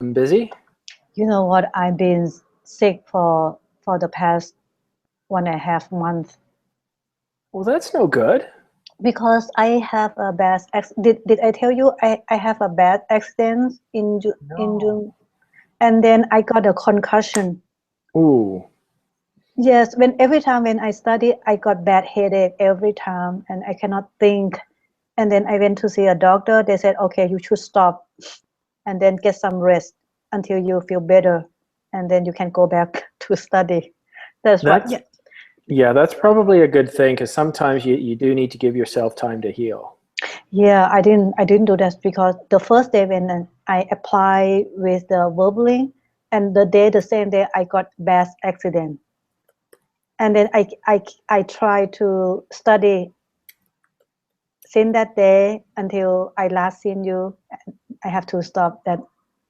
I'm busy. You know what? I've been sick for the past 1.5 months Well, that's no good. because I have a bad did I tell you I have a bad accident in No. June, and then I got a concussion. Ooh. Yes, when every time when I study, I got bad headache every time, and I cannot think. And then I went to see a doctor. They said, okay, you should stop and then get some rest until you feel better, and then you can go back to study. That's right. That's Yeah. yeah, that's probably a good thing because sometimes you do need to give yourself time to heal. Yeah, I didn't do that because the first day when I applied with the Verbling, and the same day I got bad accident, and then I tried to study since that day until I last seen you. I have to stop that.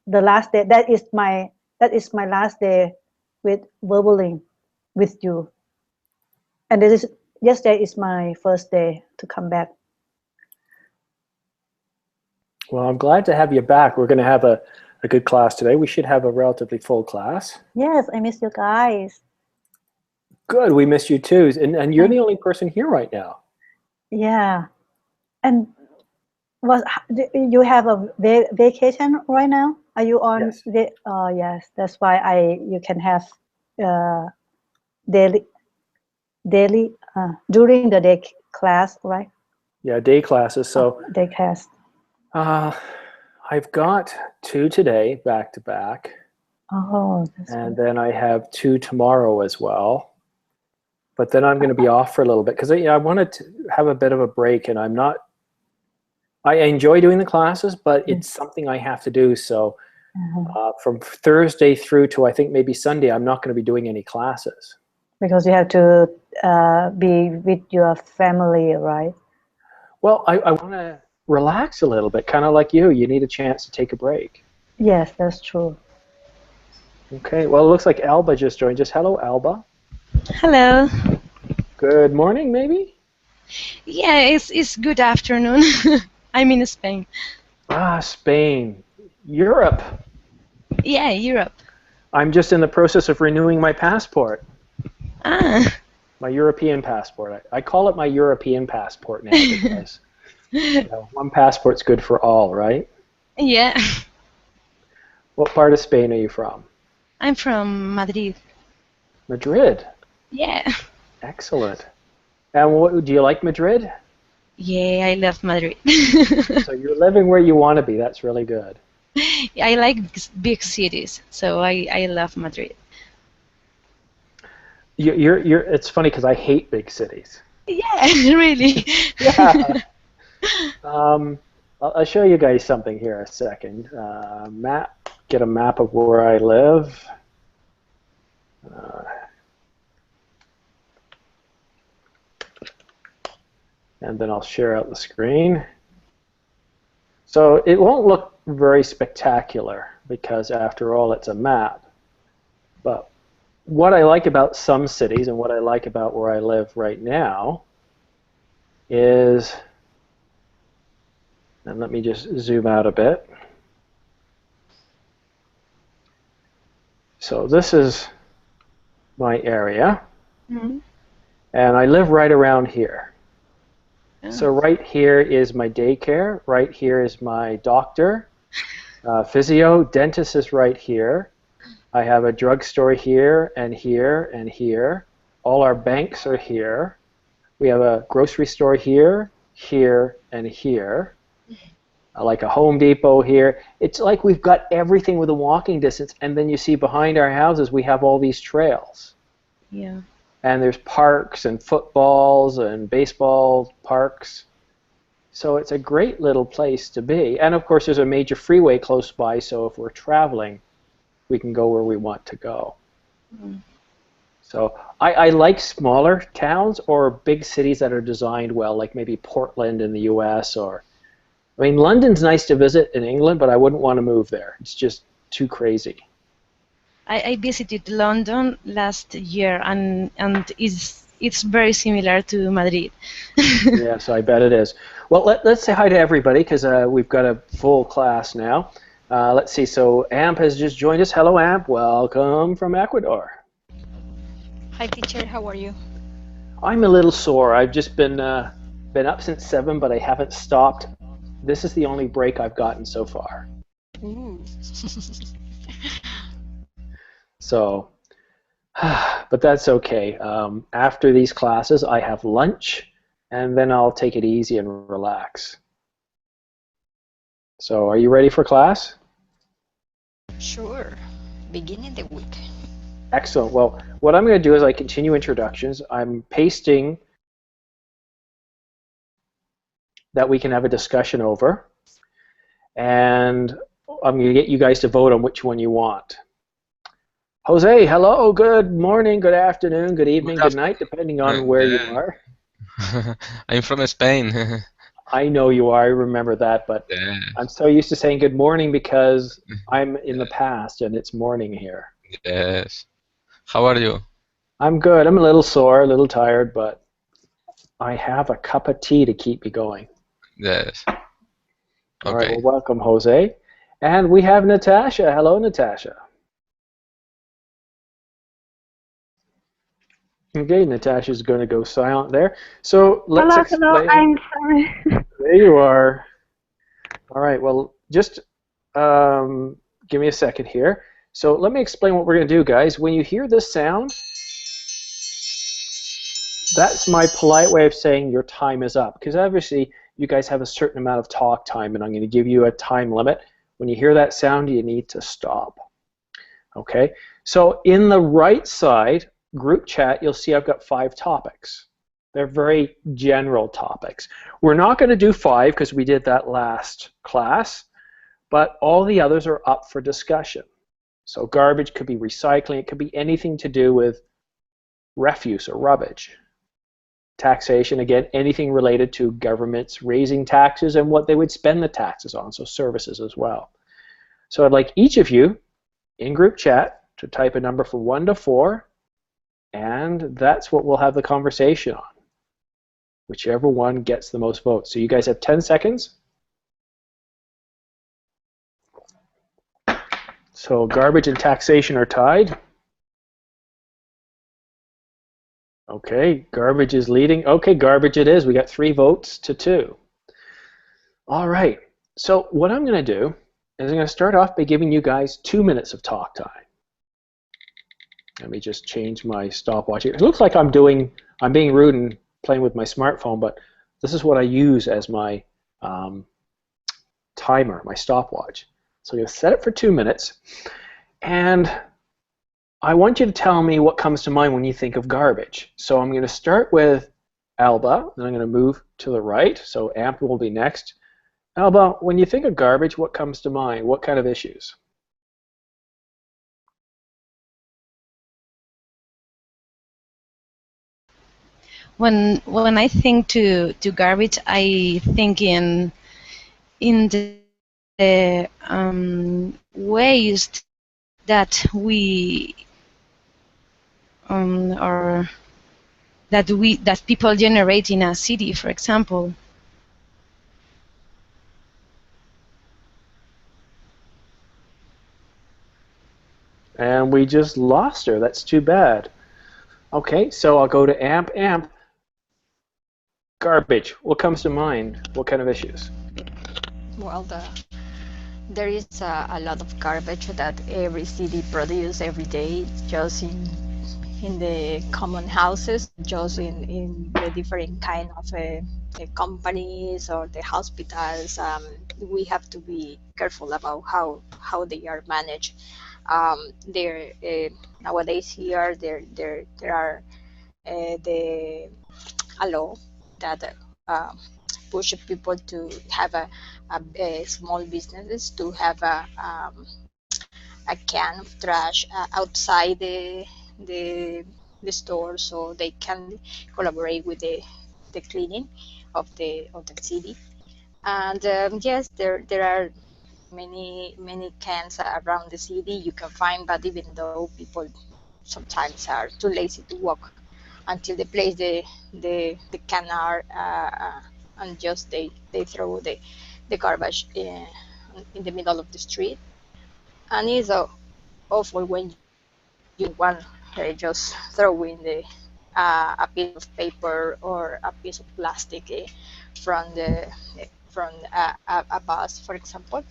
The last day that is my last day with Verbling with you, and this is yesterday is my first day to come back. Well, I'm glad to have you back. We're going to have a good class today. We should have a relatively full class. Yes, I miss you guys. Good. We missed you too. And you're I, the only person here right now. yeah, and was you have a vacation right now? Are you on Yes. the? Yes, that's why I you can have uh, daily during the day class, right? Yeah, day classes. So Day class. uh, I've got two today back to back, Oh, that's and good. then I have two tomorrow as well. But then I'm going to be off for a little bit because I wanted to have a bit of a break, and I enjoy doing the classes, but Mm. it's something I have to do. So Uh-huh. from Thursday through to I think maybe Sunday, I'm not going to be doing any classes. Because you have to be with your family, right? Well, I want to relax a little bit, kind of like you. You need a chance to take a break. Yes, that's true. Okay. Well, it looks like Alba just joined us. Hello, Alba. Hello. Good morning, maybe? Yeah, it's good afternoon. I'm in Spain. Ah, Spain. Europe. Yeah, Europe. I'm just in the process of renewing my passport. Ah. My European passport. I call it my European passport now because one passport's good for all, right? Yeah. What part of Spain are you from? I'm from Madrid. Madrid. Yeah. Excellent. And do you like Madrid? Yeah, I love Madrid. So you're living where you want to be. That's really good. I like big cities, so I love Madrid. It's funny because I hate big cities. Yeah, really. Yeah. I'll show you guys something here a second. Map. Get a map of where I live. And then I'll share out the screen. So it won't look very spectacular because after all it's a map. But what I like about some cities and what I like about where I live right now is, and let me just zoom out a bit. So this is my area, Mm-hmm. and I live right around here. Oh. So right here is my daycare, right here is my doctor, physio, dentist is right here. I have a drugstore here and here and here. All our banks are here. We have a grocery store here, here, and here. Like a Home Depot here. It's like we've got everything with a walking distance, and then you see behind our houses we have all these trails. Yeah. And there's parks and footballs and baseball parks. So it's a great little place to be. And of course there's a major freeway close by, so if we're traveling, we can go where we want to go. Mm. So I like smaller towns or big cities that are designed well, like maybe Portland in the US, or I mean, London's nice to visit in England, but I wouldn't want to move there. It's just too crazy. I visited London last year, and it's very similar to Madrid. Yes, I bet it is. Well, let's say hi to everybody because we've got a full class now. Let's see, so Amp has just joined us. Hello, Amp. Welcome from Ecuador. Hi, teacher. How are you? I'm a little sore. I've just been up since 7, but I haven't stopped. This is the only break I've gotten so far. Ooh. So, but that's okay. After these classes, I have lunch, and then I'll take it easy and relax. So, are you ready for class? Sure. Beginning the week. Excellent. Well, what I'm going to do is I continue introductions. I'm pasting that we can have a discussion over, and I'm going to get you guys to vote on which one you want. Jose, hello, good morning, good afternoon, good evening, good night, depending on where you are. I'm from Spain. I know you are, I remember that, but Yeah. I'm so used to saying good morning because I'm in the past and it's morning here. Yes. How are you? I'm good. I'm a little sore, a little tired, but I have a cup of tea to keep me going. Yes. All right, Okay. well, welcome, Jose. And we have Natasha. Hello, Natasha. Okay, Natasha's going to go silent there. So let's explain. Hello, I'm sorry. There you are. All right, well, just give me a second here. So let me explain what we're going to do, guys. When you hear this sound, that's my polite way of saying your time is up, because obviously you guys have a certain amount of talk time, and I'm going to give you a time limit. When you hear that sound, you need to stop. Okay, so in the right side group chat, you'll see I've got 5 topics. They're very general topics. We're not going to do 5 because we did that last class, but all the others are up for discussion. So garbage could be recycling, it could be anything to do with refuse or rubbish. Taxation, again, anything related to governments raising taxes and what they would spend the taxes on, so services as well. So I'd like each of you in group chat to type a number from 1 to 4, and that's what we'll have the conversation on. Whichever one gets the most votes. So you guys have 10 seconds. So garbage and taxation are tied. Okay, garbage is leading. Okay, garbage it is. We got 3 votes to 2. All right, so what I'm going to do is I'm going to start off by giving you guys 2 minutes of talk time. Let me just change my stopwatch. It looks like I'm being rude and playing with my smartphone, but this is what I use as my timer, my stopwatch. So I'm going to set it for 2 minutes, and I want you to tell me what comes to mind when you think of garbage. So I'm going to start with Alba, then I'm going to move to the right, so Amp will be next. Alba, when you think of garbage, what comes to mind? What kind of issues? When I think to garbage, I think in the waste that we or that people generate in a city, for example. And we just lost her. That's too bad. Okay, so I'll go to Amp. Amp, garbage. What comes to mind? What kind of issues? Well, there is a lot of garbage that every city produces every day, just in the common houses, just in the different kind of the companies or the hospitals. We have to be careful about how they are managed. There nowadays here there are a law that push people to have a small businesses to have a can of trash outside the store, so they can collaborate with the cleaning of the city. And yes, there are many cans around the city you can find, but even though people sometimes are too lazy to walk until they place the can are and just they throw the garbage in the middle of the street, and it's awful when you want just throw in a piece of paper or a piece of plastic from the from a bus, for example.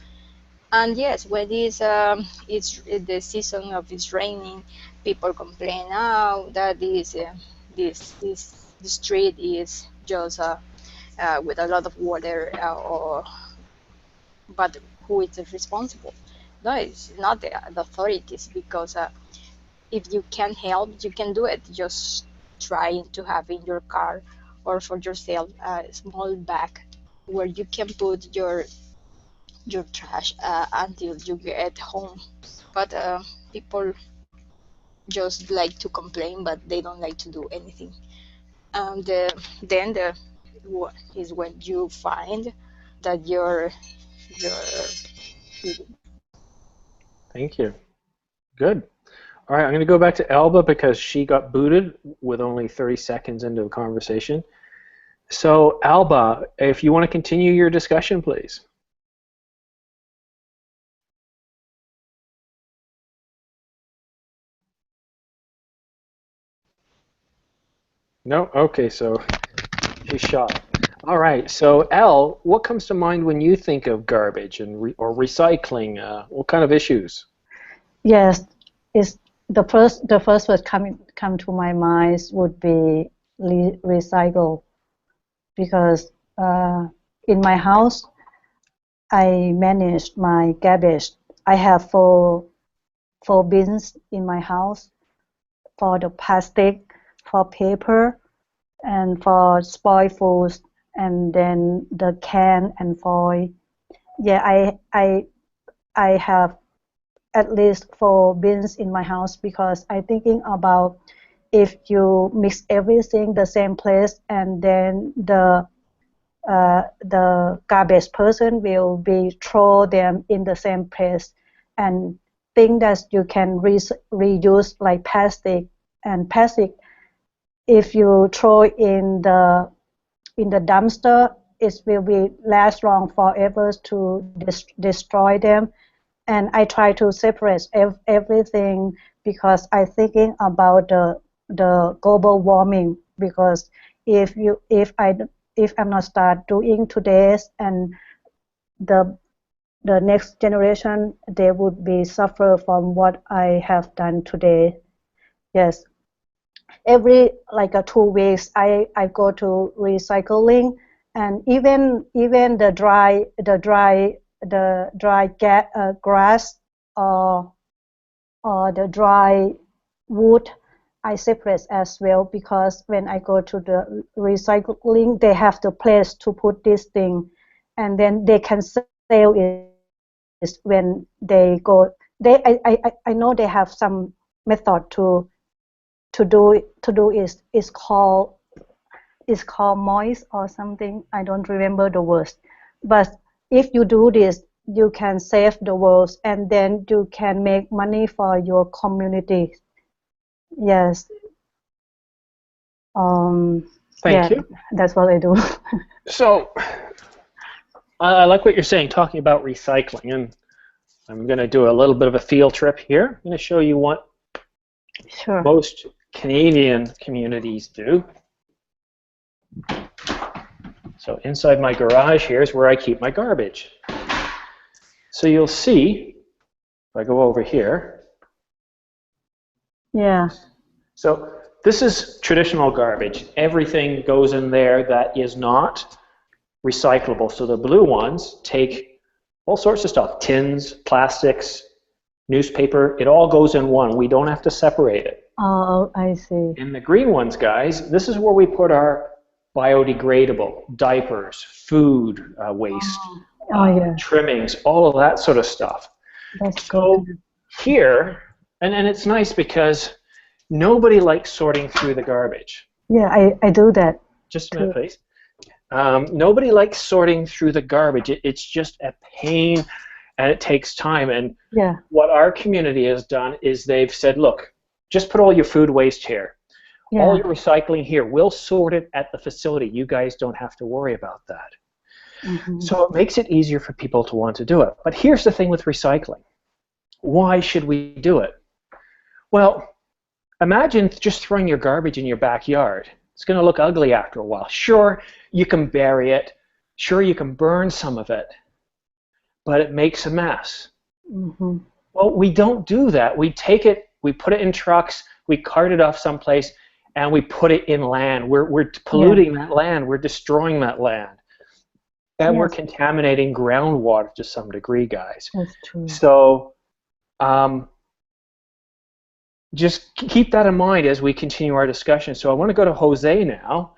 And yes, when it's the season of it's raining, people complain, oh, that is this the street is just with a lot of water, or but who is responsible? No, it's not the authorities, because if you can help, you can do it. Just trying to have in your car or for yourself a small bag where you can put your trash until you get home. But people just like to complain, but they don't like to do anything. And then is when you find that your Thank you. Good. All right, I'm going to go back to Elba because she got booted with only 30 seconds into the conversation. So, Alba, if you want to continue your discussion, please. No? Okay, so she's shot. All right, so Elle, what comes to mind when you think of garbage and or recycling? What kind of issues? Yes, it's the first word come to my mind would be recycle, because in my house I manage my garbage. I have four bins in my house for the plastic, for paper, and for spoiled foods, and then the can and foil. Yeah, I have at least 4 bins in my house, because I'm thinking about if you mix everything the same place, and then the garbage person will be throw them in the same place, and think that you can reuse like plastic. And plastic, if you throw in the dumpster, it will be last long forever to destroy them. And I try to separate everything, because I'm thinking about the global warming. Because if I'm not start doing today, and the next generation, they would be suffer from what I have done today. Yes, every like 2 weeks I go to recycling, and even the dry grass, or the dry wood, I separate as well, because when I go to the recycling, they have the place to put this thing, and then they can sell it when they go. I know they have some method to do is called moist or something. I don't remember the words, but if you do this, you can save the world, and then you can make money for your community. Yes. Thank you. That's what I do. So, I like what you're saying, talking about recycling, and I'm going to do a little bit of a field trip here. I'm going to show you what Sure. most Canadian communities do. So inside my garage here is where I keep my garbage. So you'll see, if I go over here. Yeah. So this is traditional garbage. Everything goes in there that is not recyclable. So the blue ones take all sorts of stuff, tins, plastics, newspaper, it all goes in one. We don't have to separate it. Oh, I see. In the green ones, guys, this is where we put our biodegradable diapers, food waste, Yeah. trimmings, all of that sort of stuff. That's So good. here, and it's nice because nobody likes sorting through the garbage. Yeah, I do that. Just a minute, please. Nobody likes sorting through the garbage. It's just a pain, and it takes time. And Yeah. what our community has done is they've said, look, just put all your food waste here. Yeah. All your recycling here. We'll sort it at the facility. You guys don't have to worry about that. So it makes it easier for people to want to do it. But here's the thing with recycling. Why should we do it? Well, imagine just throwing your garbage in your backyard. It's going to look ugly after a while. Sure, you can bury it. Sure, you can burn some of it. But it makes a mess. Well, we don't do that. We take it, we put it in trucks, we cart it off someplace, and we put it in land. We're polluting that land. We're destroying that land. And we're contaminating groundwater to some degree, guys. That's true. So just keep that in mind as we continue our discussion. So I want to go to Jose now.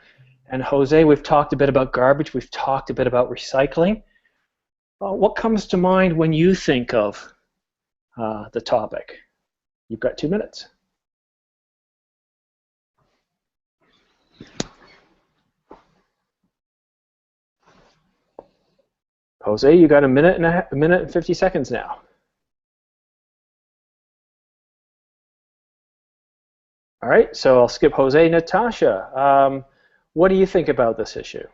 And Jose, we've talked a bit about garbage. We've talked a bit about recycling. What comes to mind when you think of the topic? You've got 2 minutes. Jose, you got a minute and 50 seconds now. All right, so I'll skip Jose. Natasha, what do you think about this issue?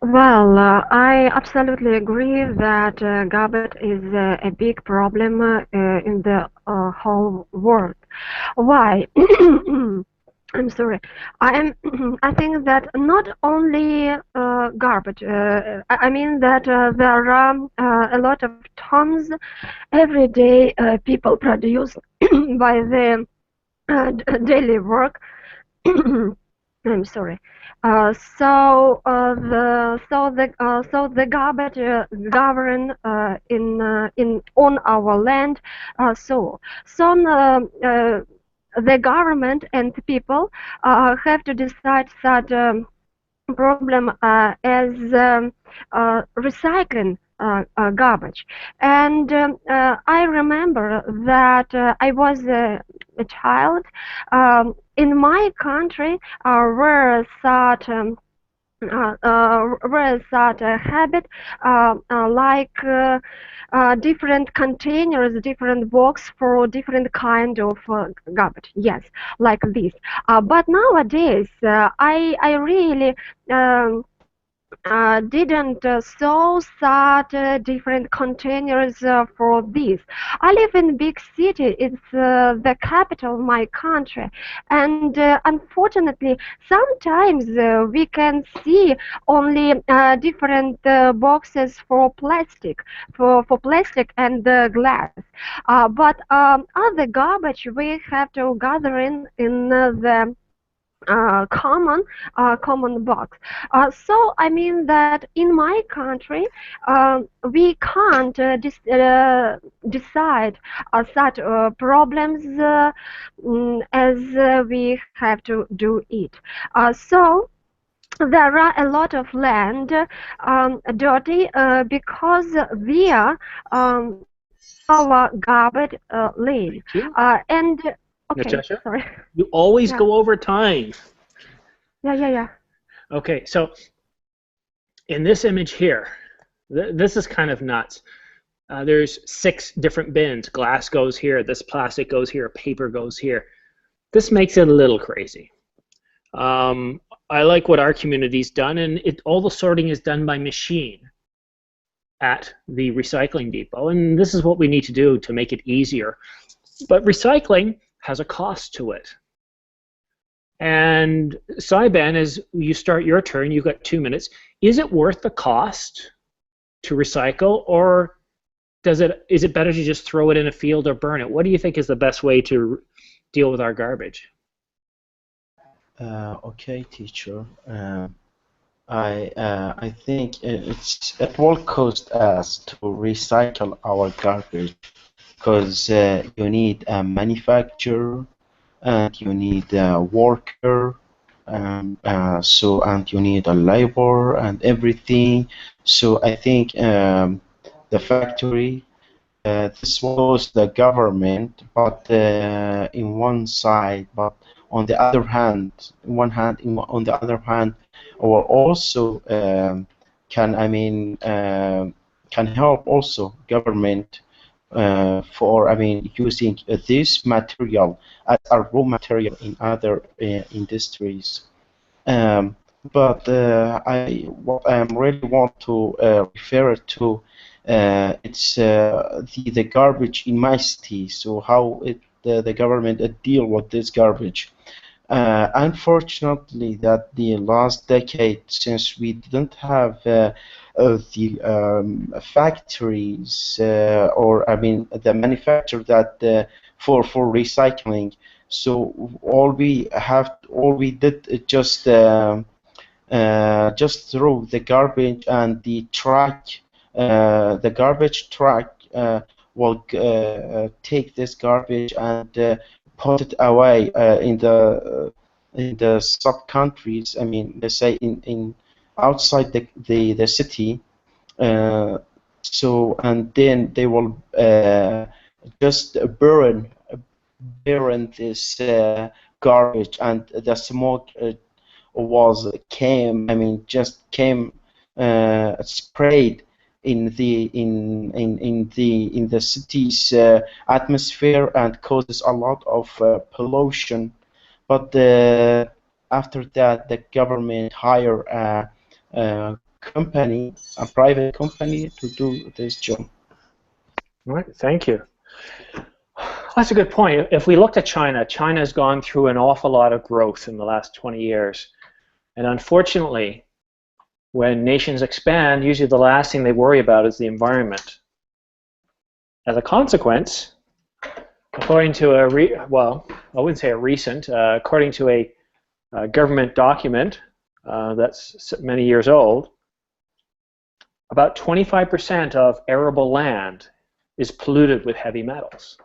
Well, I absolutely agree that garbage is a big problem in the whole world. Why? I'm sorry. I think that not only garbage. I mean that there are a lot of tons every day people produce by the daily work. I'm sorry. So the garbage govern in on our land. The government and the people have to decide that problem as recycling garbage. And I remember that I was a child in my country where such habit like different containers, different box for different kind of garbage. Yes, like this. But nowadays, I really didn't saw such different containers for this. I live in big city. It's the capital of my country, and unfortunately, sometimes we can see only different boxes for plastic, for plastic and glass. But other garbage we have to gather in the common box. So I mean that in my country we can't decide such problems as we have to do it. So there are a lot of land dirty because we are our garbage lane. And okay, Natasha, sorry. you always go over time. Yeah. Okay, so in this image here, this is kind of nuts. There's 6 different bins. Glass goes here, this plastic goes here, paper goes here. This makes it a little crazy. I like what our community's done, and all the sorting is done by machine at the recycling depot, and this is what we need to do to make it easier. But recycling has a cost to it. And Saiban, as you start your turn, you've got 2 minutes. Is it worth the cost to recycle, or is it better to just throw it in a field or burn it? What do you think is the best way to deal with our garbage? Okay, teacher. I think it will cost us to recycle our garbage because you need a manufacturer and you need a worker, and you need a labor and everything. So I think the factory, this was the government, but in one side, but on the other hand, on the other hand, or also can help also government for using this material as a raw material in other industries. but what I really want to refer to it's the garbage in my city. So how the government deal with this garbage. Unfortunately, that the last decade, since we didn't have the factories or I mean the manufacturer that for recycling, so all we did is just throw the garbage, and the garbage truck will take this garbage and put it away in the sub countries. I mean, let's say in outside the city. Uh, so and then they will just burn this garbage, and the smoke just came sprayed in the city's atmosphere and causes a lot of pollution. But after that, the government hire a company, a private company, to do this job. All right, thank you. That's a good point. If we looked at China, China has gone through an awful lot of growth in the last 20 years. And unfortunately, when nations expand, usually the last thing they worry about is the environment. As a consequence, according to I wouldn't say a recent, according to a government document that's many years old, about 25% of arable land is polluted with heavy metals.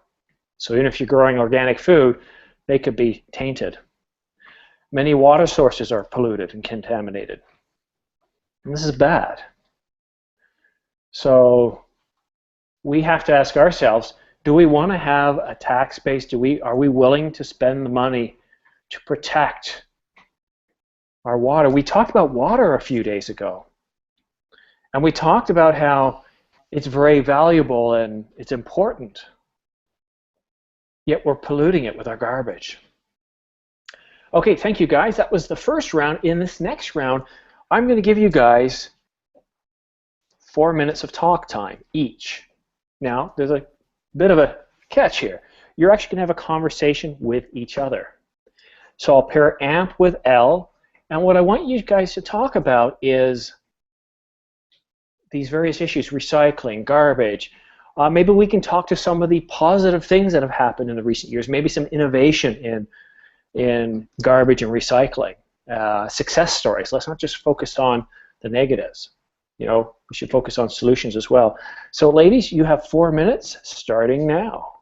So even if you're growing organic food, they could be tainted. Many water sources are polluted and contaminated. And this is bad. So we have to ask ourselves, do we want to have a tax base? Are we willing to spend the money to protect our water? We talked about water a few days ago. And we talked about how it's very valuable and it's important. Yet we're polluting it with our garbage. Okay, thank you guys. That was the first round. In this next round, I'm going to give you guys 4 minutes of talk time each. Now, there's a bit of a catch here. You're actually going to have a conversation with each other. So I'll pair AMP with L, and what I want you guys to talk about is these various issues: recycling, garbage. Maybe we can talk to some of the positive things that have happened in the recent years, maybe some innovation in garbage and recycling, success stories. Let's not just focus on the negatives. You know, we should focus on solutions as well. So ladies, you have 4 minutes starting now.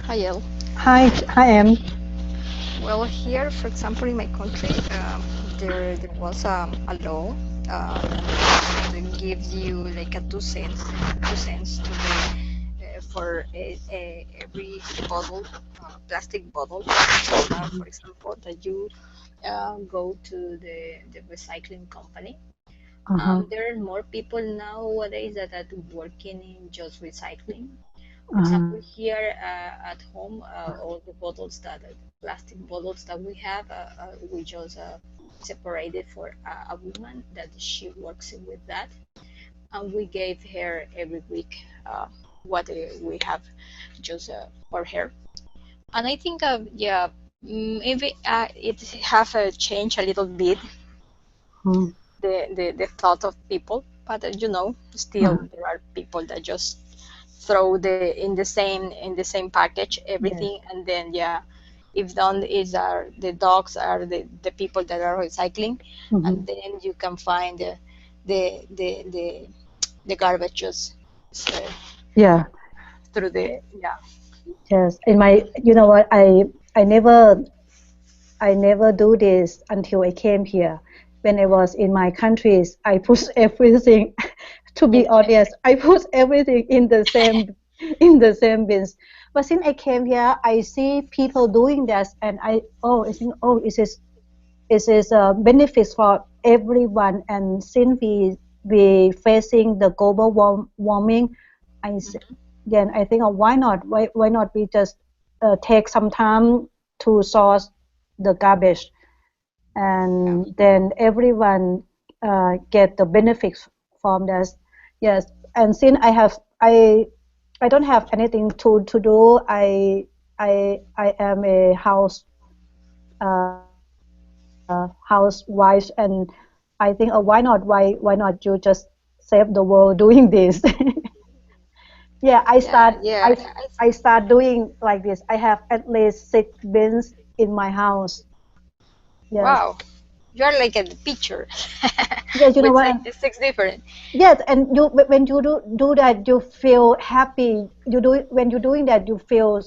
Hi, El. Hi, Em. Well, here, for example, in my country, there was a law that gives you like a 2 cents to the for every bottle, plastic bottle, for example, that you go to the recycling company. There are more people nowadays that are working in just recycling. For example, here at home, all the bottles plastic bottles that we have, we just separated for a woman that she works with that, and we gave her every week what we have just for her. And I think, maybe it have changed a little bit the thought of people, but you know, still there are people that just throw in the same package everything, and then if done is the dogs are the people that are recycling, and then you can find the garbage just through the Yes, in my, you know what, I never do this until I came here. When I was in my countries, I put everything. To be honest, I put everything in the same bins. But since I came here, I see people doing that, and I think it is benefits for everyone. And since we facing the global warming, I think why not we just take some time to source the garbage. and then everyone get the benefits from this. Yes, and since I don't have anything to do. I am a housewife, and I think, why not you just save the world doing this? Yeah, Yeah. I start doing like this. I have at least 6 bins in my house. Yes. Wow. You're like a picture Yes, you know with what? six different. Yes, and when you do that, you feel happy. When you're doing that, you feel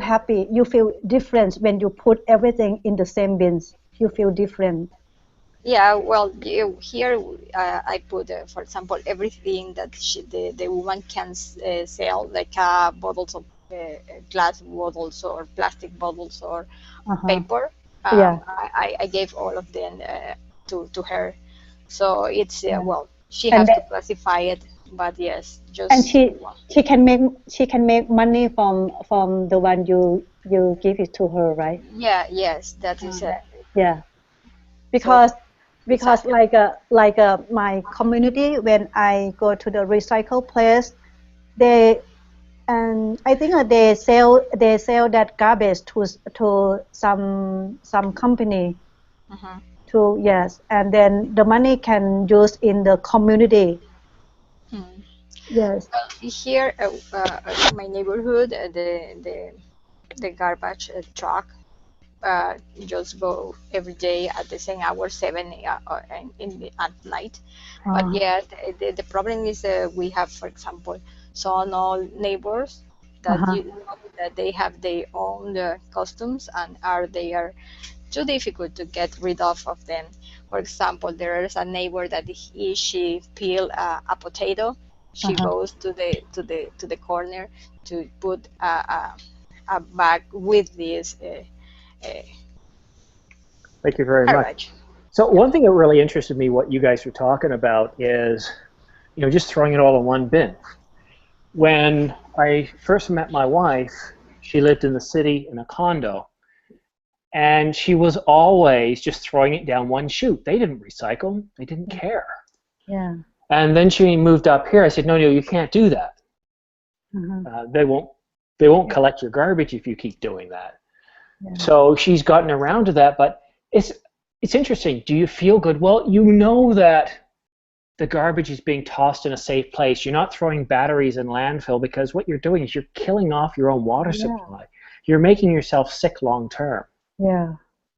happy. You feel different when you put everything in the same bins. You feel different. Yeah, well, here I put, for example, everything that the woman can sell, like bottles of glass bottles or plastic bottles or Uh-huh. paper. Yeah, I gave all of them to her. So it's yeah. well, she And has to that, classify it, but yes, and just well, she can make money from the one you give it to her, right? yeah, yes, that is Uh, yeah, so because it's a my community, when I go to the recycle place, they and I think they sell that garbage to some company mhm. to, yes, and then the money can use in the community. Hmm. Yes. Here, in my neighborhood, the garbage truck just go every day at the same hour, 7 at night. But Uh, yeah, the problem is we have, for example, some old neighbors that uh-huh. you know that they have their own customs and they are too difficult to get rid of them. For example, there is a neighbor that she peel a potato. She Uh-huh. goes to the corner to put a bag with this uh, Thank you very much. garbage. So Yeah. one thing that really interested me, what you guys were talking about, is just throwing it all in one bin. When I first met my wife, she lived in the city in a condo, and she was always just throwing it down one chute. They didn't recycle. They didn't care. Yeah. And then she moved up here. I said, no, you can't do that. Uh-huh. They won't collect your garbage if you keep doing that. Yeah. So she's gotten around to that, but it's interesting. Do you feel good? Well, you know that the garbage is being tossed in a safe place. You're not throwing batteries in landfill, because what you're doing is you're killing off your own water supply. You're making yourself sick long term. Yeah.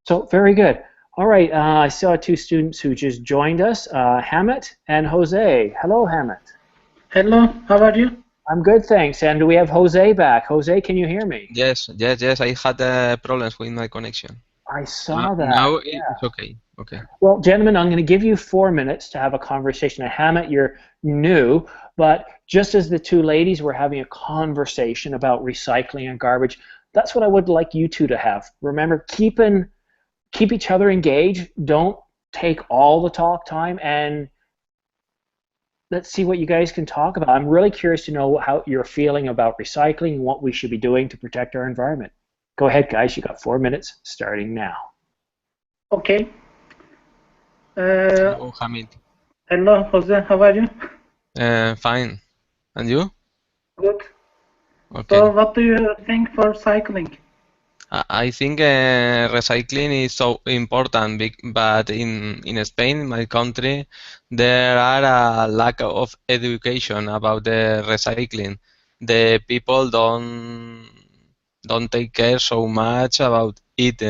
So very good. All right, I saw 2 students who just joined us, Hamet and Jose. Hello, Hamet. Hello, how are you? I'm good, thanks. And do we have Jose back? Jose, can you hear me? Yes. I had problems with my connection. I saw that. Now Yeah. it's okay. Okay. Well, gentlemen, I'm going to give you 4 minutes to have a conversation. Hamet, you're new, but just as the 2 ladies were having a conversation about recycling and garbage, that's what I would like you 2 to have. Remember, keep each other engaged. Don't take all the talk time, and let's see what you guys can talk about. I'm really curious to know how you're feeling about recycling and what we should be doing to protect our environment. Go ahead, guys. You got 4 minutes starting now. Okay. Hello, Hamid. Hello, Jose, how are you? Fine. And you? Good. Okay. So, what do you think for cycling? I think recycling is so important, but in Spain, my country, there are a lack of education about the recycling. The people don't take care so much about it.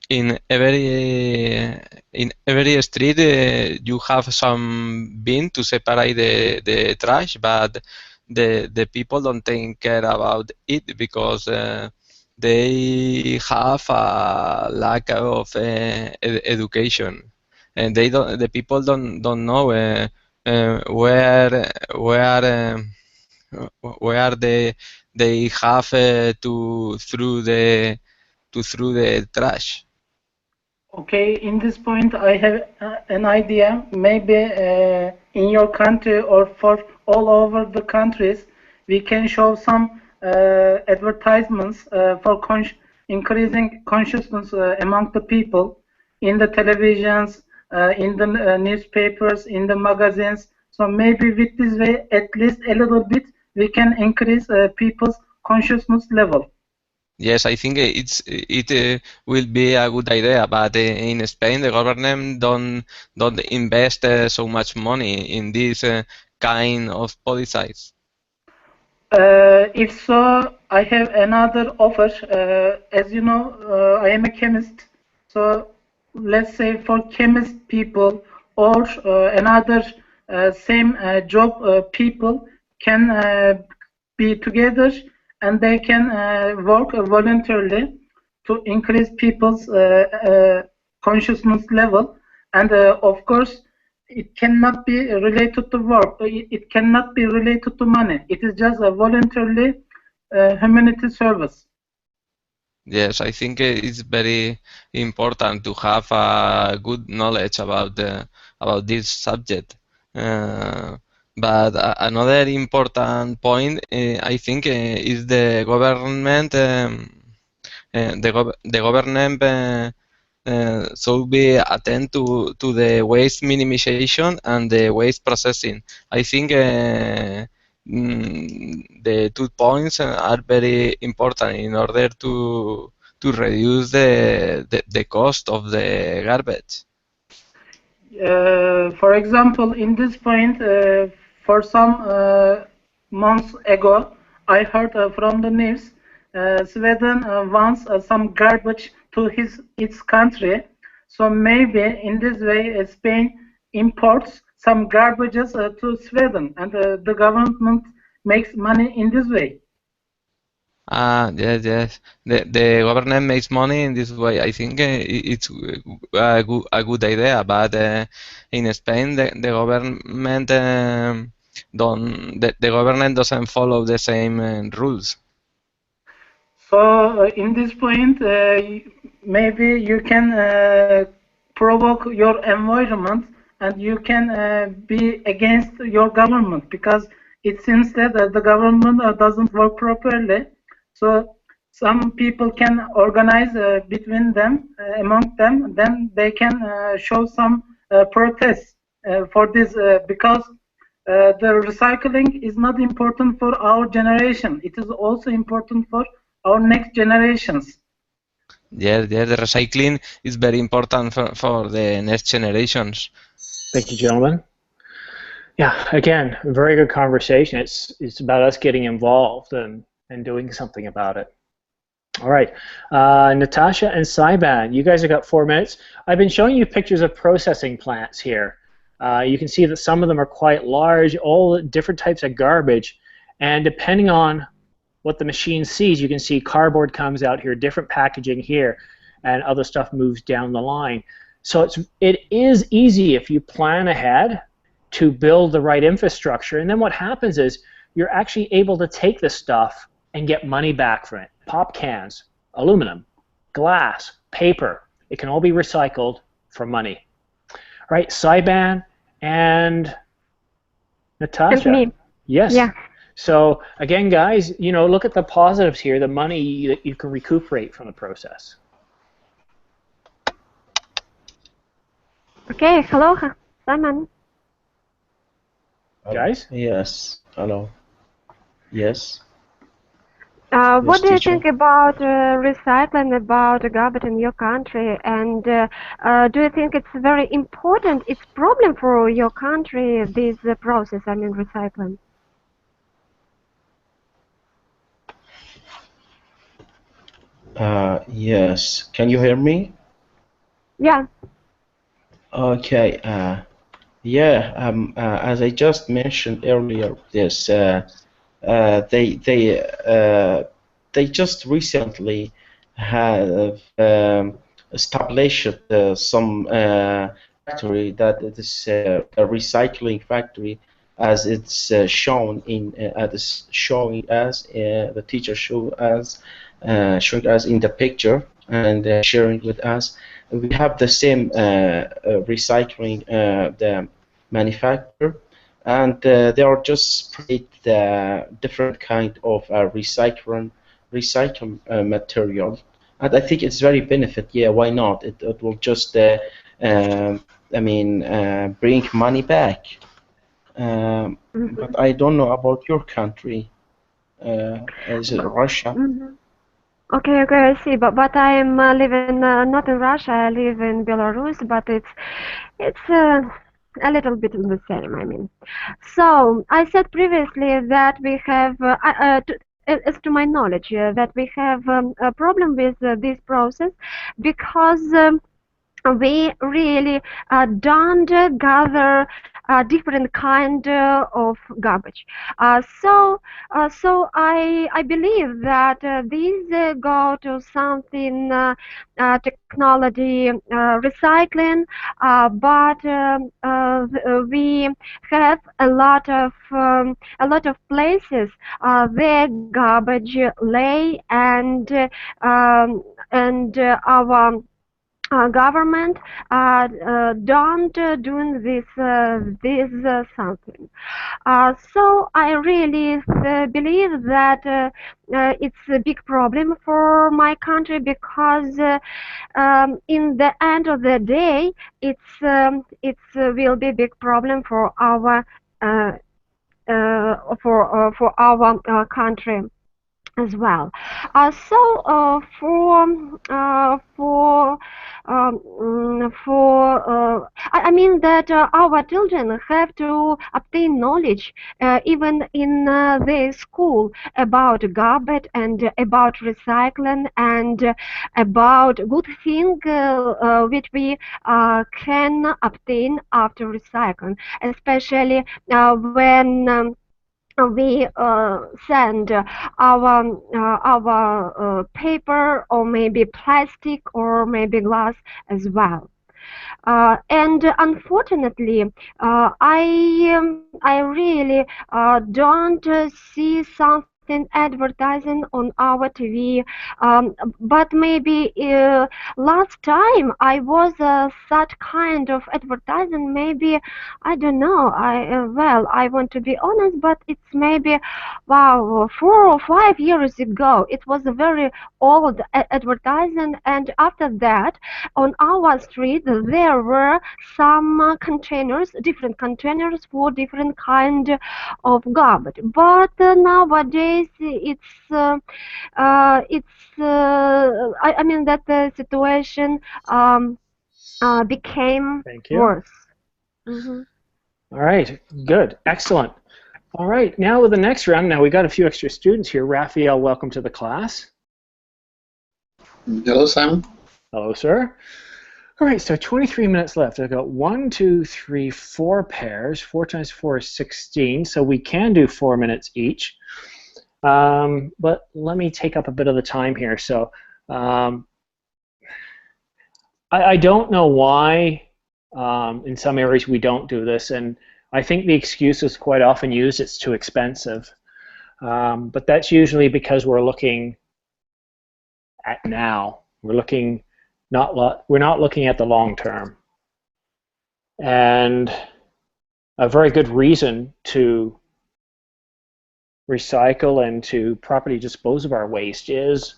In every street, you have some bin to separate the trash, but the people don't take care about it because they have a lack of education, and the people don't know where they have to through the trash. Okay, in this point, I have an idea. Maybe in your country or for all over the countries, we can show some advertisements for increasing consciousness among the people. in the televisions, in the newspapers, in the magazines. So maybe with this way, at least a little bit, we can increase people's consciousness level. Yes, I think it will be a good idea, but in Spain the government don't invest so much money in this kind of policies. If so, I have another offer. As you know, I am a chemist. So let's say for chemist people or another same job people can be together and they can work voluntarily to increase people's consciousness level. And of course, it cannot be related to work. It cannot be related to money. It is just a voluntarily humanity service. Yes, I think it's very important to have a good knowledge about this subject. But another important point, I think, is the government. The government should be attend to the waste minimization and the waste processing. I think the 2 points are very important in order to reduce the cost of the garbage. For example, in this point, for some months ago, I heard from the news, Sweden wants some garbage to its country. So maybe in this way, Spain imports some garbages to Sweden, and the government makes money in this way. Yes, yes. The government makes money in this way. I think it's a good idea, but in Spain the government the government doesn't follow the same rules. So in this point, maybe you can provoke your environment and you can be against your government, because it seems that the government doesn't work properly. So some people can organize between them, among them, then they can show some protests for this, because the recycling is not important for our generation. It is also important for our next generations. Yeah, the recycling is very important for the next generations. Thank you, gentlemen. Yeah, again, a very good conversation. It's about us getting involved and doing something about it. All right, Natasha and Saiban, you guys have got 4 minutes. I've been showing you pictures of processing plants here. You can see that some of them are quite large, all different types of garbage, and depending on what the machine sees, you can see cardboard comes out here, different packaging here, and other stuff moves down the line. So it is easy if you plan ahead to build the right infrastructure, and then what happens is you're actually able to take this stuff and get money back from it. Pop cans, aluminum, glass, paper, it can all be recycled for money. All right, Saiban and Natasha. It's me. Yes. Yeah. So again, guys, you know, look at the positives here, the money that you can recuperate from the process. Okay, hello, Simon. Guys? Yes. Hello. Yes. What do you teacher. think about recycling, about garbage in your country, and do you think it's very important, it's problem for your country, this process, I mean recycling? Yes. Can you hear me? Yeah. Okay. Yeah. As I just mentioned earlier, this they just recently have established some factory that it is a recycling factory, as it's shown in as showing as the teacher showing us in the picture and sharing with us. We have the same recycling the manufacturer, and they are just spread different kind of recycled material, And I think it's very benefit. Yeah, why not? It will just, bring money back. But I don't know about your country. Is it Russia? Okay, I see. But I'm living not in Russia. I live in Belarus, but it's a little bit the same. I mean, so I said previously that we have, as to my knowledge, that we have a problem with this process because. We really don't gather different kind of garbage. So I believe that these go to something technology recycling, but we have a lot of places where garbage lay and our government don't doing this something. So I really believe that it's a big problem for my country because in the end of the day, it will be a big problem for our country as well. I mean that our children have to obtain knowledge even in their school about garbage and about recycling and about good thing which we can obtain after recycling, especially when we send our paper or maybe plastic or maybe glass as well. And unfortunately, I really don't see something advertising on our TV, but maybe last time I was such kind of advertising. Maybe I don't know. I want to be honest, but it's maybe 4 or 5 years ago. It was a very old advertising, and after that, on our street there were some containers, different containers for different kind of garbage. But nowadays I mean that the situation became worse. All right, good, excellent. All right, now with the next round, now we got a few extra students here. Raphael, welcome to the class. Hello, Simon. Hello, sir. All right, so 23 minutes left. I've got 1, 2, 3, 4 pairs. 4 times 4 is 16, so we can do 4 minutes each. But let me take up a bit of the time here. So I don't know why in some areas we don't do this, and I think the excuse is quite often used, it's too expensive. But that's usually because we're looking at now. We're not looking at the long term. And a very good reason to recycle and to properly dispose of our waste is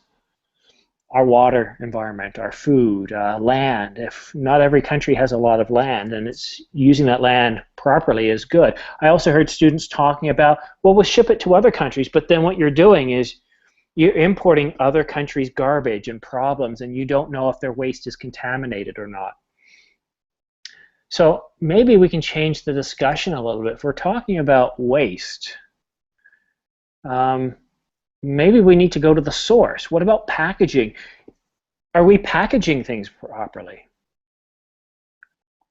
our water environment, our food, land. If not every country has a lot of land, and it's using that land properly is good. I also heard students talking about, well, we'll ship it to other countries, but then what you're doing is you're importing other countries' garbage and problems, and you don't know if their waste is contaminated or not. So maybe we can change the discussion a little bit. If we're talking about waste, maybe we need to go to the source. What about packaging? Are we packaging things properly?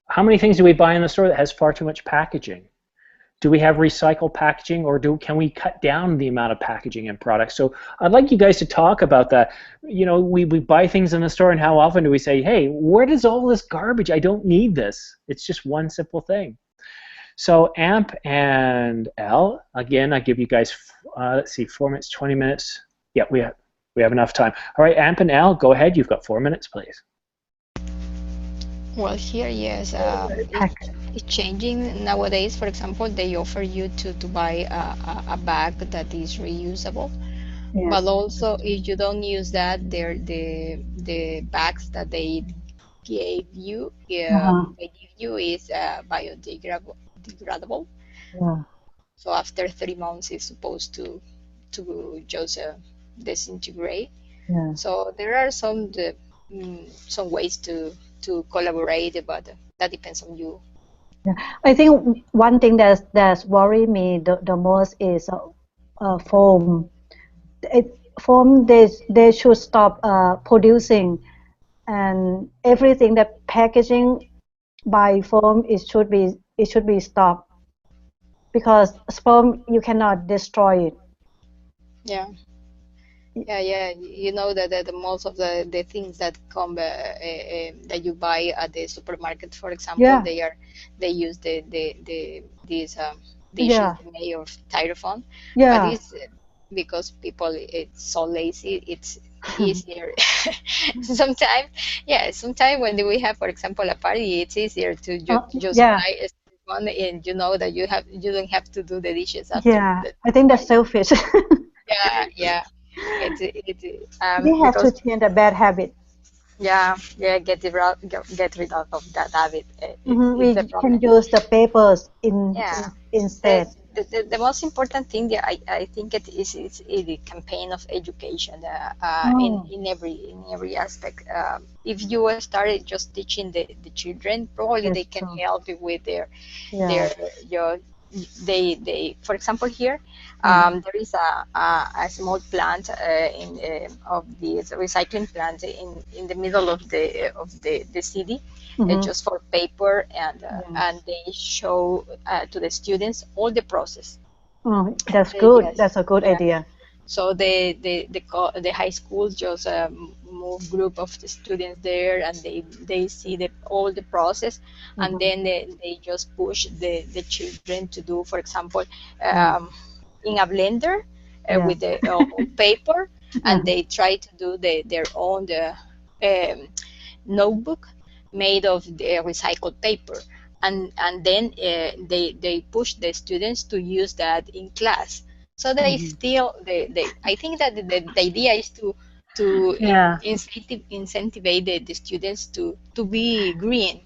How many things do we buy in the store that has far too much packaging? Do we have recycled packaging, or can we cut down the amount of packaging in products? So I'd like you guys to talk about that. You know, we buy things in the store, and how often do we say, hey, where does all this garbage? I don't need this. It's just one simple thing. So AMP and L, again, I give you guys, let's see, 4 minutes, 20 minutes. Yeah, we have enough time. All right, AMP and L, go ahead. You've got 4 minutes, please. Well, here, yes, it's changing nowadays. For example, they offer you to buy a bag that is reusable. Yes. But also, if you don't use that, the bags that they gave you, they give you is biodegradable. Yeah. So after 3 months, it's supposed to just disintegrate. Yeah. So there are some ways to collaborate, but that depends on you. Yeah. I think one thing that's worry me the most is foam. Foam they should stop producing, and everything that packaging by foam it should be stopped, because foam you cannot destroy it. Yeah. Yeah. You know that the most of the things that come that you buy at the supermarket, for example, Yeah. they use these dishes Yeah. made of styrofoam, but Yeah. it's because people it's so lazy. It's easier sometimes. Yeah, sometimes when we have, for example, a party, it's easier to just Yeah. buy a styrofoam, and you know that you don't have to do the dishes after Yeah. the I think that's party. selfish. Yeah. It We have to because change the bad habit. yeah, get rid of that habit. It's a We can problem. use the papers in, Yeah, the instead. the most important thing that I think it is the campaign of education Oh, in every aspect. If you started just teaching the children, probably they that's can true. help you with Yeah. their your they for example here Mhm. there is a small plant of this recycling plant in the middle of the city Mhm. just for paper Yeah. and they show to the students all the process. Oh, that's good. Yes, That's a good yeah. idea. So the high school just move group of the students there, and they see all the process, and Mhm. then they just push the children to do, for example, Yeah. um, in a blender Yeah. with the old paper, and Uh-huh. they try to do their own notebook made of the recycled paper, and then they push the students to use that in class. So they Mhm. still they I think that the idea is to Yeah. incentivize the students to be green,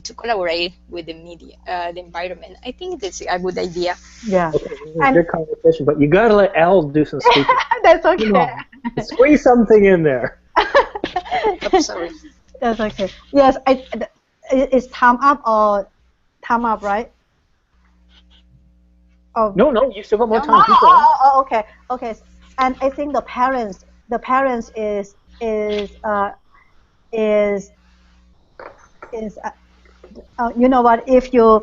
to collaborate with the media, the environment. I think that's a good idea. Yeah. Okay, this is a And good conversation, but you got to let Elle do some speaking. that's Come okay. on, squeeze something in there. I'm sorry. That's okay. Yes, it's time up or time up, right? Oh, No, you still got more No, time. no. Keep going. okay, okay. And I think the parents is is you know what? If you're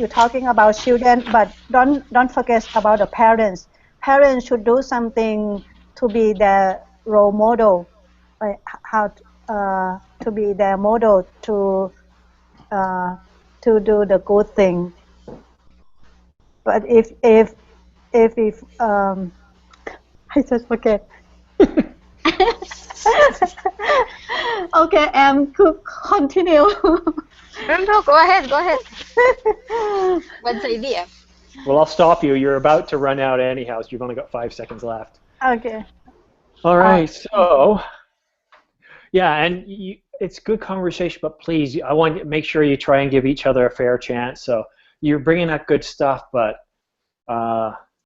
talking about children, but don't forget about the parents. Parents should do something to be their role model, how to be their model uh, to do the good thing. But if I just forget. Okay, could continue. No, go ahead, go ahead. What's the idea? Well, I'll stop you. You're about to run out anyhow. So you've only got 5 seconds left. Okay. All right. So, yeah, and it's good conversation, but please, I want to make sure you try and give each other a fair chance. So you're bringing up good stuff, but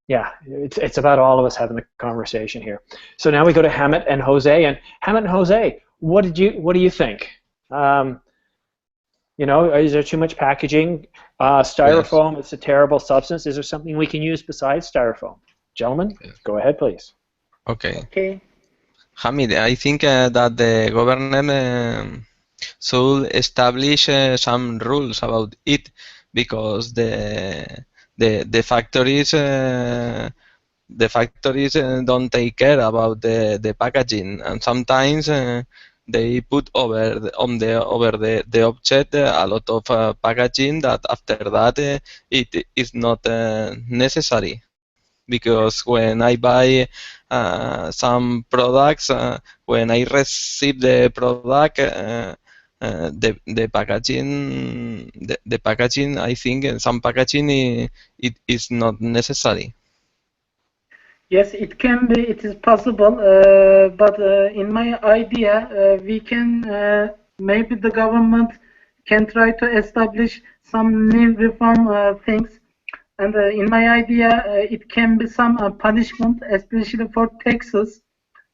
yeah, it's about all of us having the conversation here. So now we go to Hamid and Jose, and Hamid and Jose, what do you think? Is there too much packaging? Styrofoam, it's a terrible substance. Is there something we can use besides styrofoam? Gentlemen, go ahead, please. Okay. Okay. Hamid, I think that the government should establish some rules about it, because the factories don't take care about the packaging, and sometimes they put over the object a lot of packaging that after that it is not necessary. Because when I buy some products, when I receive the product, the packaging, the packaging, I think some packaging it is not necessary. Yes, it can be. It is possible. But in my idea, we can maybe the government can try to establish some new reform things. And in my idea, it can be some punishment, especially for taxes.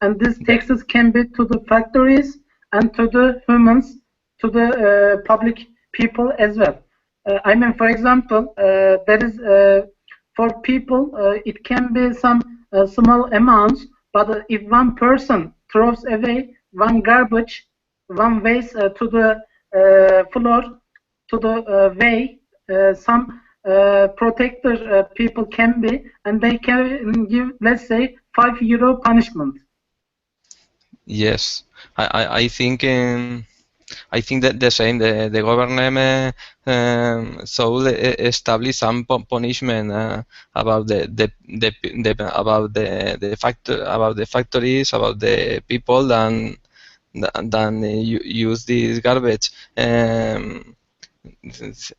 And this taxes can be to the factories and to the humans, to the public people as well. I mean, for example, there is for people, it can be some small amounts, but if one person throws away one garbage, one waste to the floor, to the way, some protector people can be, and they can give, let's say, €5 punishment. Yes, I think I think that the same. The government should establish some punishment about about the factories, about the people than use this garbage.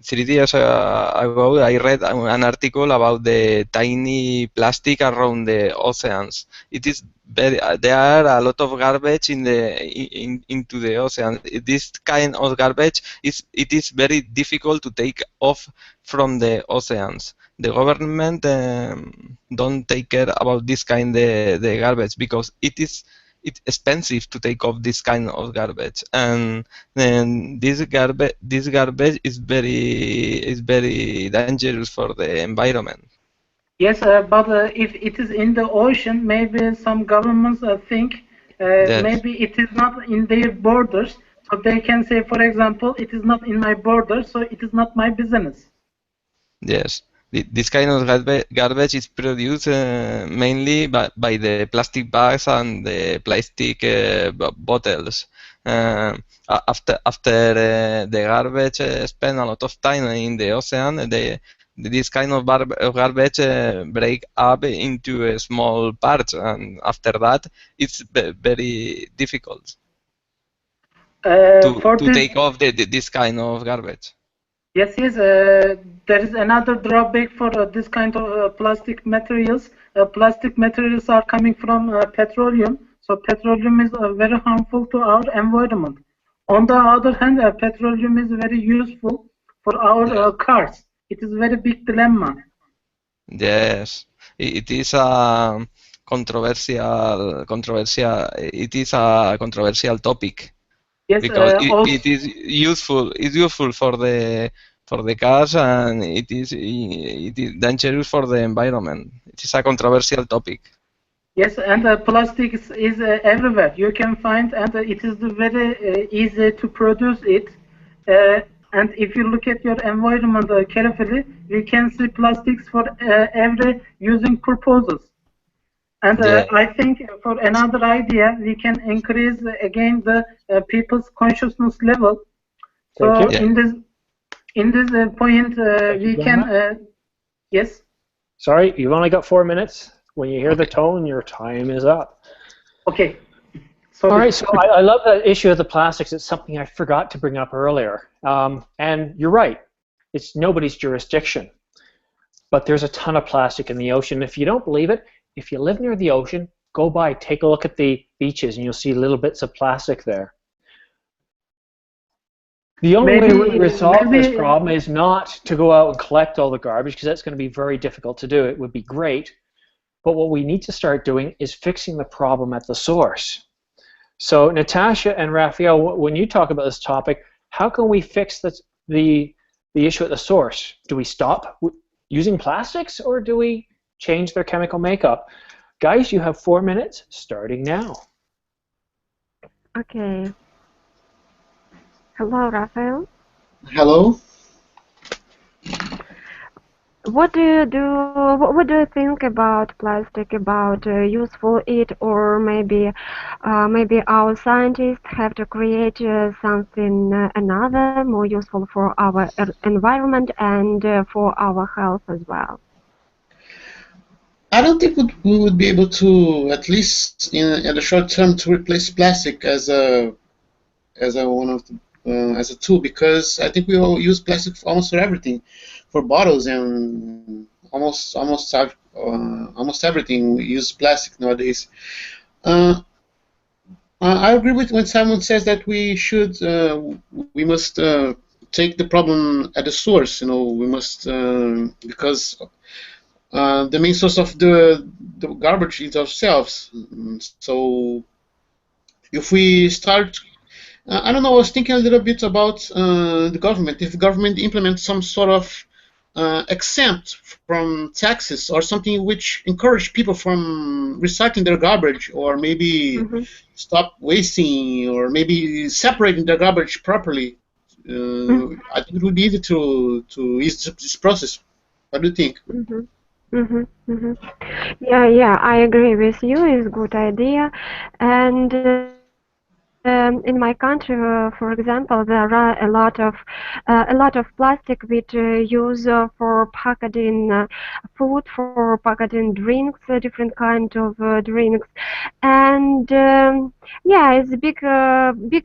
3 days ago, I read an article about the tiny plastic around the oceans. It is there are a lot of garbage into the ocean. This kind of garbage it is very difficult to take off from the oceans. The government don't take care about this kind of the garbage because it's expensive to take off this kind of garbage, and then this garbage is very dangerous for the environment. Yes, but if it is in the ocean, maybe some governments think Yes. maybe it is not in their borders, so they can say, for example, it is not in my border, so it is not my business. Yes, this kind of garbage is produced mainly by the plastic bags and the plastic bottles. After the garbage spend a lot of time in the ocean, this kind of garbage break up into small parts, and after that, it's very difficult to take off this kind of garbage. Yes, yes. There is another drawback for this kind of plastic materials. Plastic materials are coming from petroleum, so petroleum is very harmful to our environment. On the other hand, petroleum is very useful for our cars. It is a very big dilemma. Yes, it is a controversial. It is a controversial topic. Yes, because it is useful. It's useful for the cars, and it is dangerous for the environment. It is a controversial topic. Yes, and plastic is everywhere. You can find, and it is very easy to produce it. And if you look at your environment carefully, you can see plastics for every using purposes. And I think for another idea, we can increase again the people's consciousness level. So in this point, we can. Yes. Sorry, you've only got 4 minutes. When you hear the tone, your time is up. Okay. All right, so I love that issue of the plastics. It's something I forgot to bring up earlier. And you're right, it's nobody's jurisdiction. But there's a ton of plastic in the ocean. If you don't believe it, if you live near the ocean, go by, take a look at the beaches, and you'll see little bits of plastic there. The only way to resolve this problem is not to go out and collect all the garbage, because that's going to be very difficult to do. It would be great. But what we need to start doing is fixing the problem at the source. So Natasha and Raphael, when you talk about this topic, how can we fix the issue at the source? Do we stop using plastics, or do we change their chemical makeup? Guys, you have 4 minutes starting now. Okay. Hello, Raphael. Hello. What do you think about plastic? About useful it, or maybe our scientists have to create something another more useful for our environment and for our health as well? I don't think we would be able to, at least in the short term, to replace plastic as a tool, because I think we all use plastic almost for everything, for bottles and almost almost everything use plastic nowadays. I agree with when Simon says that we must take the problem at the source. We must because the main source of the garbage is ourselves. So if we start, I don't know. I was thinking a little bit about the government. If the government implements some sort of exempt from taxes or something which encourage people from recycling their garbage, or maybe stop wasting, or maybe separating their garbage properly. I think it would be easy to ease this process. What do you think? Yeah, I agree with you. It's a good idea, and in my country, for example, there are a lot of plastic which use for packaging food, for packaging drinks, different kind of drinks, and yeah, it's a big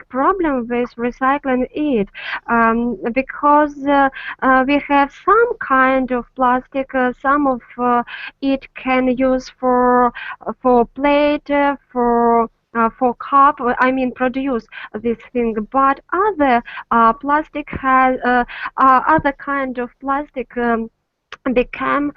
problem with recycling it, because we have some kind of plastic, some of it can use for plate, for cup, I mean produce this thing, but other plastic has other kind of plastic become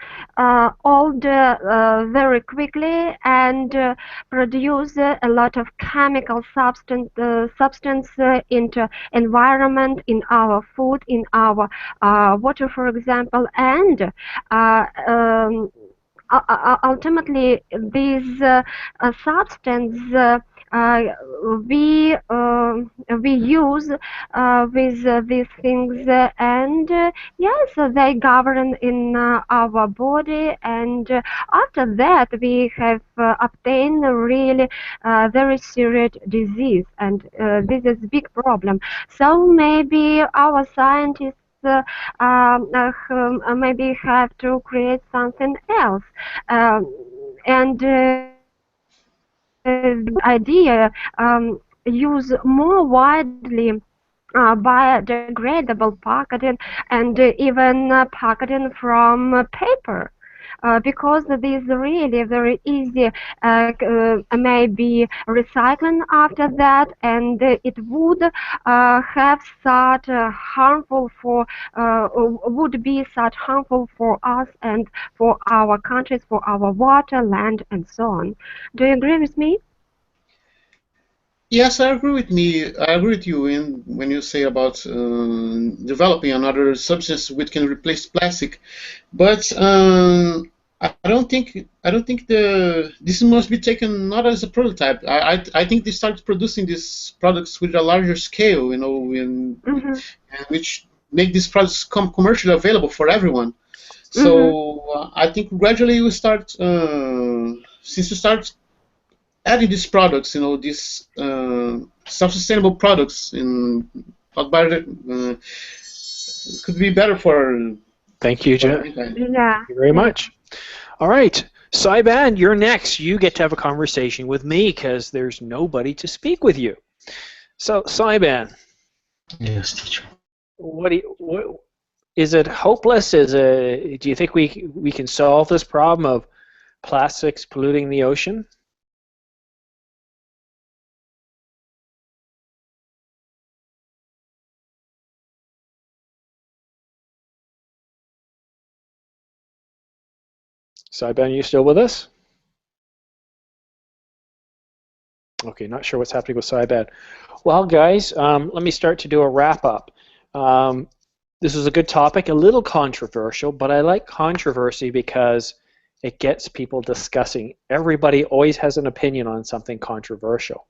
old very quickly and produce a lot of chemical substance into environment, in our food, in our water, for example, and ultimately these substance we use with these things, and yes, they govern in our body, and after that we have obtained a really very serious disease, and this is a big problem. So maybe our scientists maybe have to create something else, and the idea use more widely biodegradable packaging, and even packaging from paper. Because this is really very easy, maybe recycling after that, and it would have such harmful for would be such harmful for us and for our countries, for our water, land, and so on. Do you agree with me? Yes, I agree with you when you say about developing another substance which can replace plastic, but I don't think this must be taken not as a prototype. I think they start producing these products with a larger scale, and which make these products commercially available for everyone. So I think gradually we start since you start adding these products, these self-sustainable products in could be better for. Thank you, Jeff. Yeah. Thank you very much. All right, Saiban, you're next. You get to have a conversation with me because there's nobody to speak with you. So, Saiban. Yes, teacher. What is it hopeless? Do you think we can solve this problem of plastics polluting the ocean? Saiban, you still with us? Okay, not sure what's happening with Saiban. Well, guys, let me start to do a wrap-up. This is a good topic, a little controversial, but I like controversy because it gets people discussing. Everybody always has an opinion on something controversial.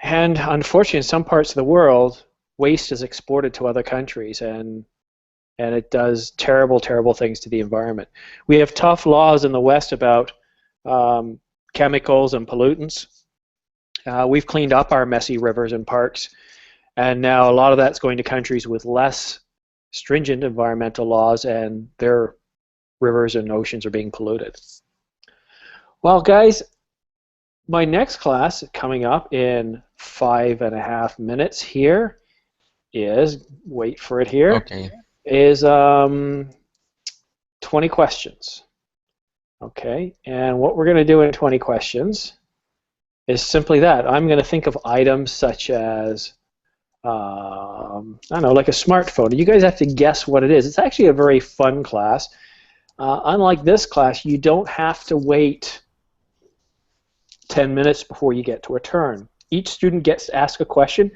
And unfortunately, in some parts of the world, waste is exported to other countries, and it does terrible, terrible things to the environment. We have tough laws in the West about chemicals and pollutants. We've cleaned up our messy rivers and parks, and now a lot of that's going to countries with less stringent environmental laws, and their rivers and oceans are being polluted. Well, guys, my next class coming up in 5.5 minutes here is, wait for it here, Okay. is 20 questions. Okay, and what we're going to do in 20 questions is simply that. I'm going to think of items such as, I don't know, like a smartphone. You guys have to guess what it is. It's actually a very fun class. Unlike this class, you don't have to wait 10 minutes before you get to a turn. Each student gets to ask a question,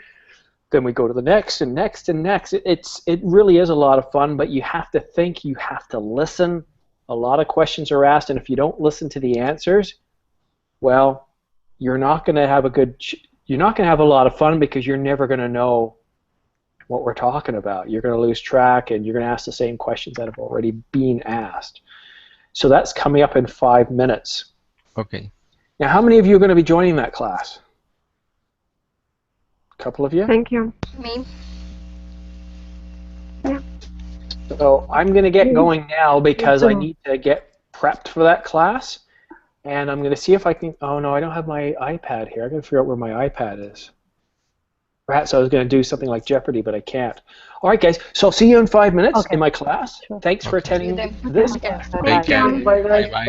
then we go to the next and next and next. It really is a lot of fun, but you have to think, you have to listen. A lot of questions are asked, and if you don't listen to the answers, well, you're not going to have a lot of fun because you're never going to know what we're talking about. You're going to lose track, and you're going to ask the same questions that have already been asked. So that's coming up in 5 minutes. Okay. Now, how many of you are going to be joining that class? A couple of you? Thank you. Me. Yeah. So I'm going to get going now because I need to get prepped for that class. And I'm going to see if I can... Oh, no, I don't have my iPad here. I'm going to figure out where my iPad is. Perhaps I was going to do something like Jeopardy, but I can't. All right, guys. So I'll see you in 5 minutes in my class. Sure. Thanks for attending this class. Take care. Bye, guys. Bye-bye.